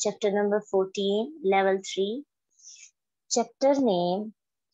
Chapter number 14, level 3. Chapter name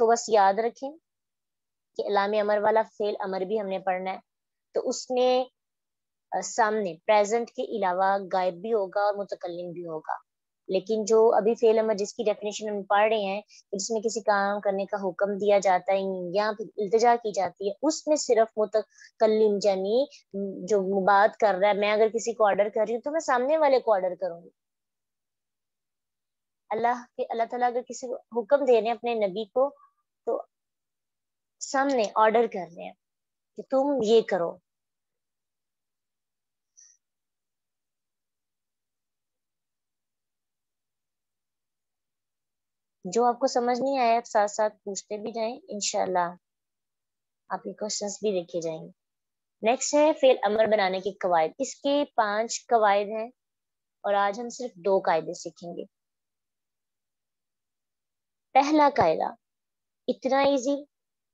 تو بس یاد رکھیں کہ علام امر والا فعل امر بھی ہم نے پڑھنا ہے، تو اس میں سامنے پریزنٹ کے علاوہ غائب بھی ہوگا اور متکلم بھی ہوگا، لیکن جو ابھی فعل امر جس کی ڈیفینیشن ہم پڑھ رہے ہیں، جس میں کسی کام کرنے کا حکم دیا جاتا ہے یا پھر التجا کی جاتی ہے، اس میں صرف متکلم یعنی جو بات کر رہا ہے، میں اگر کسی کو آرڈر کر رہی ہوں تو میں سامنے والے کو آرڈر کروں گی. اللہ تعالیٰ اگر کسی کو حکم دے رہے ہیں اپنے نبی کو، تو سامنے آرڈر کر رہے ہیں کہ تم یہ کرو. جو آپ کو سمجھ نہیں آیا آپ ساتھ ساتھ پوچھتے بھی جائیں، انشاءاللہ آپ کے کوشچنس بھی دیکھے جائیں گے. نیکسٹ ہے فعل امر بنانے کے قواعد. اس کے 5 قواعد ہیں اور آج ہم صرف 2 قاعدے سیکھیں گے. پہلا قاعدہ اتنا ایزی.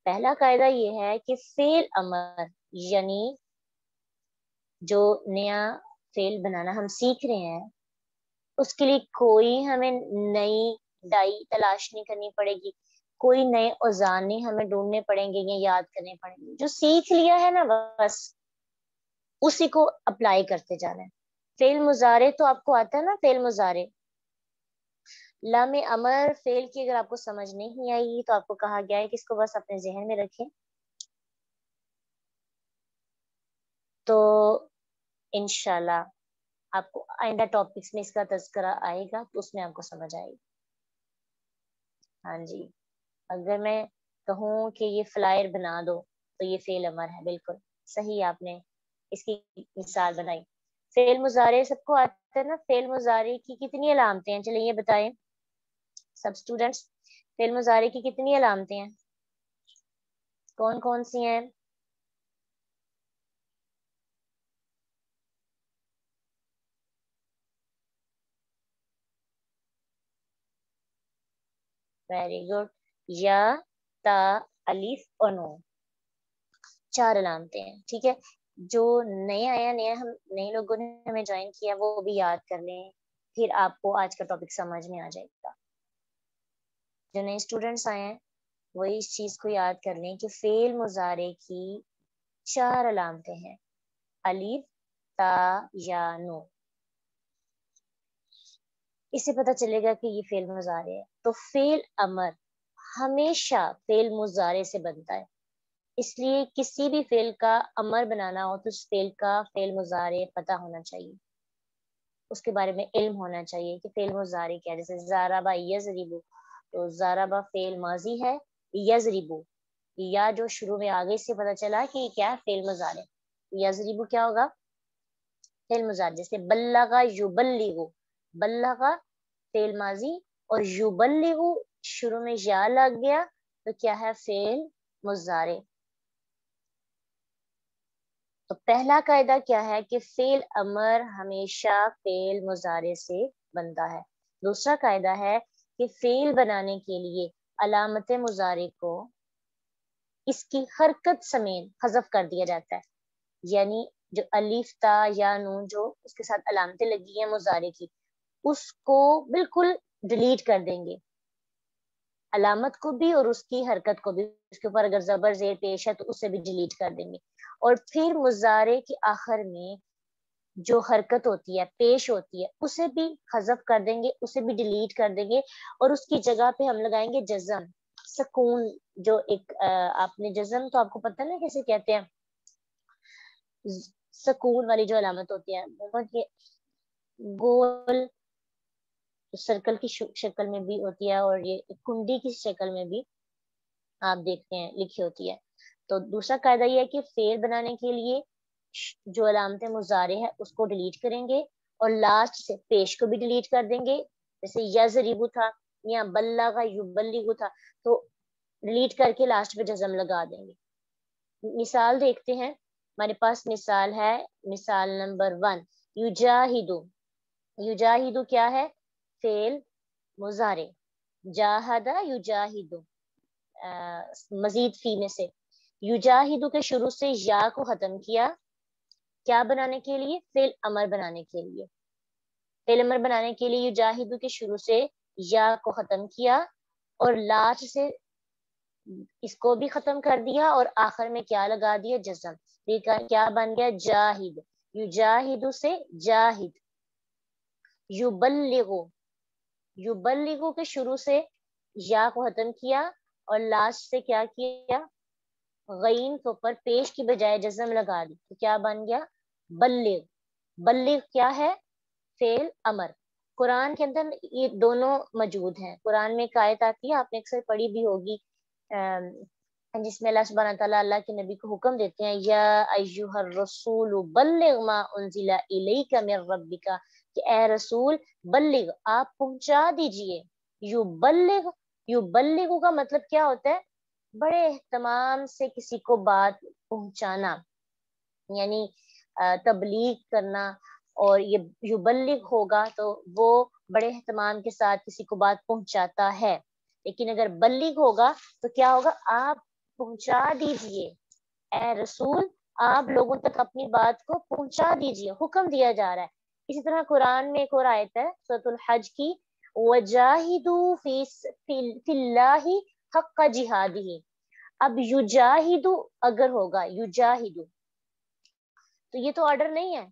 پہلا قاعدہ یہ ہے کہ فعل امر یعنی جو نیا فعل بنانا ہم سیکھ رہے ہیں، اس کے لیے کوئی ہمیں نئی ڈائی تلاش نہیں کرنی پڑے گی، کوئی نئے اوزار نہیں ہمیں ڈھونڈنے پڑیں گے یا یاد کرنے پڑیں گے. جو سیکھ لیا ہے نا بس اسی کو اپلائی کرتے جانا ہے. فعل مضارع تو آپ کو آتا ہے نا، فعل مضارع لام امر فعل کی اگر آپ کو سمجھ نہیں آئی تو آپ کو کہا گیا ہے کہ اس کو بس اپنے ذہن میں رکھیں، تو انشاءاللہ آپ کو آئندہ ٹاپکس میں اس کا تذکرہ آئے گا تو اس میں آپ کو سمجھ آئے گی. ہاں جی، اگر میں کہوں کہ یہ فلائر بنا دو تو یہ فعل امر ہے، بالکل صحیح آپ نے اس کی مثال بنائی. فعل مضارع سب کو آتا ہے نا. فعل مضارع کی کتنی علامتیں ہیں؟ چلیے یہ بتائیں سب اسٹوڈینٹس، فعل مضارع کی کتنی علامتیں ہیں؟ کون کون سی ہیں؟ Very good. یا، تا، الف اور نون، 4 علامتیں ہیں. ٹھیک ہے، جو نیا آیا ہم نئے لوگوں نے ہمیں جوائن کیا وہ بھی یاد کر لیں، پھر آپ کو آج کا ٹاپک سمجھ میں آ جائے گا. جو نئے اسٹوڈینٹس آئے ہیں وہ اس چیز کو یاد کر لیں کہ فعل مضارع کی 4 علامتیں ہیں، الف، تا، یا، نون. اس سے پتہ چلے گا کہ یہ فعل مضارع ہے. تو فعل امر ہمیشہ فعل مضارع سے بنتا ہے، اس لیے کسی بھی فعل کا امر بنانا ہو تو اس فعل کا فعل مضارع پتہ ہونا چاہیے، اس کے بارے میں علم ہونا چاہیے کہ فعل مضارع کیا ہے. جیسے ضرب یضرب، تو ضرب فعل ماضی ہے، یضرب یا جو شروع میں آگے سے پتہ چلا کہ یہ کیا ہے، فعل مضارع. یضرب کیا ہوگا؟ فعل مضارع. جیسے بلغ یبلغ، بلغ فعل ماضی اور یبلغ شروع میں یا لگ گیا تو کیا ہے؟ فعل مضارع. تو پہلا قاعدہ کیا ہے کہ فعل امر ہمیشہ فعل مضارع سے بنتا ہے. دوسرا قاعدہ ہے کہ فعل بنانے کے لیے علامت مضارع کو اس کی حرکت سمیت حذف کر دیا جاتا ہے، یعنی جو الف، تا، یا، نون جو اس کے ساتھ علامتیں لگی ہیں مضارع کی، اس کو بالکل ڈیلیٹ کر دیں گے، علامت کو بھی اور اس کی حرکت کو بھی. اس کے اوپر اگر زبر زیر پیش ہے تو اسے بھی ڈیلیٹ کر دیں گے. اور پھر مضارع کے آخر میں جو حرکت ہوتی ہے، پیش ہوتی ہے، اسے بھی حذف کر دیں گے، اسے بھی ڈیلیٹ کر دیں گے، اور اس کی جگہ پہ ہم لگائیں گے جزم، سکون. جو ایک آپ نے جزم تو آپ کو پتہ نا کیسے کہتے ہیں، سکون والی جو علامت ہوتی ہے بہت یہ گول سرکل کی شکل میں بھی ہوتی ہے اور یہ کنڈی کی شکل میں بھی آپ دیکھتے ہیں لکھی ہوتی ہے. تو دوسرا قاعدہ یہ ہے کہ فعل بنانے کے لیے جو علامت مضارع ہے اس کو ڈیلیٹ کریں گے اور لاسٹ سے پیش کو بھی ڈیلیٹ کر دیں گے. جیسے یضرب تھا یا بلغ یبلغ تھا تو ڈیلیٹ کر کے لاسٹ پہ جزم لگا دیں گے. مثال دیکھتے ہیں، ہمارے پاس مثال ہے، مثال نمبر 1 یجاہد. یجاہد کیا ہے؟ فعل مضارع. جاہد یجاہد مزید فی میں سے یجاہد کے شروع سے یا کو ختم کیا، کیا بنانے کے لیے؟ فعل امر بنانے کے لیے. فعل امر بنانے کے لیے یجاہد کے شروع سے یا کو ختم کیا اور لاسٹ سے اس کو بھی ختم کر دیا اور آخر میں کیا لگا دیا؟ جزم. کیا بن گیا؟ جاہد. یجاہد سے جاہد. یبلغ. یبلغ کے شروع سے یا کو ختم کیا اور لاسٹ سے کیا کیا؟ غین کے اوپر پیش کی بجائے جزم لگا دی. تو کیا بن گیا؟ بلغ. بلغ کیا ہے؟ فعل امر. قرآن کے اندر یہ دونوں موجود ہیں. قرآن میں ایک آیت آتی ہے، آپ نے اکثر پڑھی بھی ہوگی، جس میں اللہ سبحانہ تعالیٰ اللہ کے نبی کو حکم دیتے ہیں، یا ایھا الرسول بلغ ما انزل الیک من ربک، کہ اے رسول بلغ، آپ پہنچا دیجئے. یبلغ. یبلغ کا مطلب کیا ہوتا ہے؟ بڑے اہتمام سے کسی کو بات پہنچانا، یعنی تبلیغ کرنا. اور یہ یبلغ ہوگا تو وہ بڑے اہتمام کے ساتھ کسی کو بات پہنچاتا ہے. لیکن اگر بلغ ہوگا تو کیا ہوگا؟ آپ پہنچا دیجئے. اے رسول آپ لوگوں تک اپنی بات کو پہنچا دیجئے، حکم دیا جا رہا ہے. اسی طرح قرآن میں ایک اور آیت ہے سورۃ الحج کی، وَجَاهِدُوا فِي اللَّهِ حَقَّ جِهَادِهِ. اب یجاہد اگر ہوگا، یجاہد، تو یہ تو آرڈر نہیں ہے،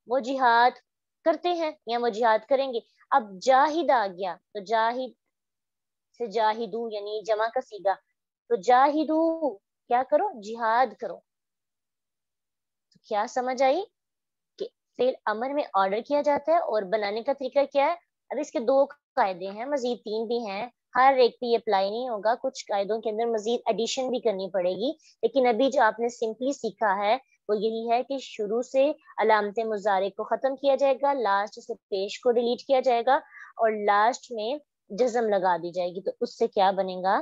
وہ جہاد کرتے ہیں یا وہ جہاد کریں گے. اب جاہد آ گیا تو جاہد سے جاہدو یعنی جمع کا صیغہ، تو جاہدو کیا کرو؟ جہاد کرو. تو کیا سمجھ آئی کہ فعل امر میں آرڈر کیا جاتا ہے اور بنانے کا طریقہ کیا ہے؟ اب اس کے 2 قاعدے ہیں، مزید 3 بھی ہیں، ہر ایک پہ یہ اپلائی نہیں ہوگا، کچھ قاعدوں کے اندر مزید ایڈیشن بھی کرنی پڑے گی. لیکن ابھی جو آپ نے سمپلی سیکھا ہے وہ یہی ہے کہ شروع سے علامت مضارع کو ختم کیا جائے گا، لاسٹ سے پیش کو ڈیلیٹ کیا جائے گا اور لاسٹ میں جزم لگا دی جائے گی. تو اس سے کیا بنے گا؟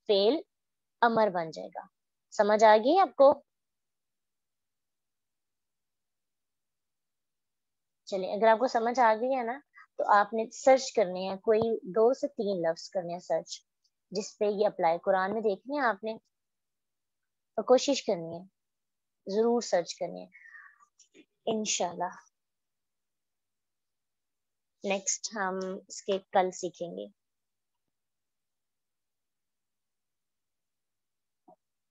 فعل امر بن جائے گا. سمجھ آ گئی آپ کو؟ چلیے، اگر آپ کو سمجھ آ گئی ہے نا تو آپ نے سرچ کرنے ہیں، کوئی 2 سے 3 لفظ کرنے ہیں سرچ جس پہ یہ اپلائی قرآن میں دیکھنے ہیں آپ نے، اور کوشش کرنی ہے، ضرور سرچ کرنی ہے انشاءاللہ. نیکسٹ ہم اس کے کل سیکھیں گے.